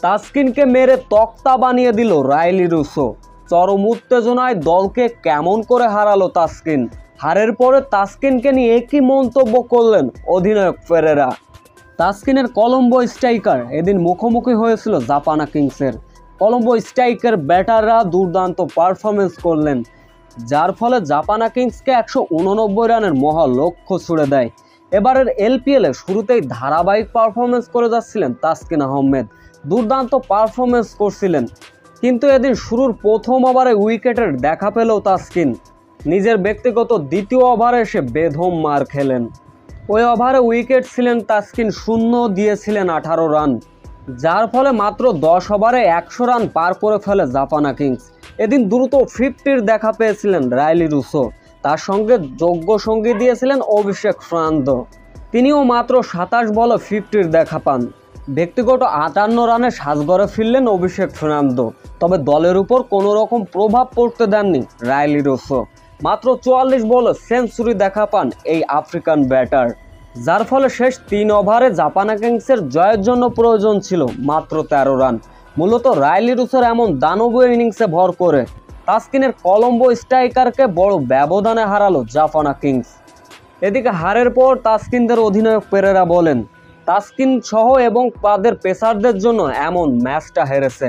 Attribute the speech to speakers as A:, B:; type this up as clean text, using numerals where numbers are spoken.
A: তাসকিনকে মেরে তক্তা বানিয়ে দিল রাইলি রুসো। চরম উত্তেজনায় দলকে কেমন করে হারালো তাসকিন। হারের পরে তাসকিনকে নিয়ে একই মন্তব্য করলেন অধিনায়ক পেরেরা। তাসকিনের কলম্বো স্ট্রাইকার এদিন মুখোমুখি হয়েছিল জাপানা কিংসের। কলম্বো স্ট্রাইকার ব্যাটাররা দুর্দান্ত পারফরমেন্স করলেন, যার ফলে জাপানা কিংসকে 189 রানের মহা লক্ষ্য ছুড়ে দেয়। এবারের এলপিএলে শুরুতেই ধারাবাহিক পারফরমেন্স করে যাচ্ছিলেন তাসকিন আহমেদ, দুর্দান্ত পারফরমেন্স করছিলেন। কিন্তু এদিন শুরুর প্রথম ওভারে উইকেটের দেখা পেলেও তাসকিন নিজের ব্যক্তিগত দ্বিতীয় ওভারে সে বেধম মার খেলেন। ওই ওভারে উইকেট ছিলেন তাসকিন শূন্য, দিয়েছিলেন 18 রান, যার ফলে মাত্র 10 ওভারে 100 রান পার করে ফেলে জাপানা কিংস। এদিন দ্রুত 50-র দেখা পেয়েছিলেন রাইলি রুসো, তার সঙ্গে যোগ্য সঙ্গী দিয়েছিলেন অভিষেক ফের্নান্দো। তিনিও মাত্র 27 বলে 50-র দেখা পান। ব্যক্তিগত 58 রানে সাজঘরে ফিরলেন অভিষেক ফের্নান্দো, তবে দলের উপর কোনো রকম প্রভাব পড়তে দেননি রাইলি রুসো। মাত্র 44 বলে সেঞ্চুরি দেখা পান এই আফ্রিকান ব্যাটার, যার ফলে শেষ 3 ওভারে জাপানা কিংসের জয়ের জন্য প্রয়োজন ছিল মাত্র 13 রান। মূলত রাইলি রুসোর এমন দানবীয় ইনিংসে ভর করে তাসকিনের কলম্বো স্ট্রাইকারকে বড় ব্যবধানে হারালো জাপানা কিংস। এদিকে হারের পর তাসকিনদের অধিনায়ক পেরেরা বলেন, তাসকিন সহ এবং তাদের পেসারদের জন্য এমন ম্যাচটা হেরেছে।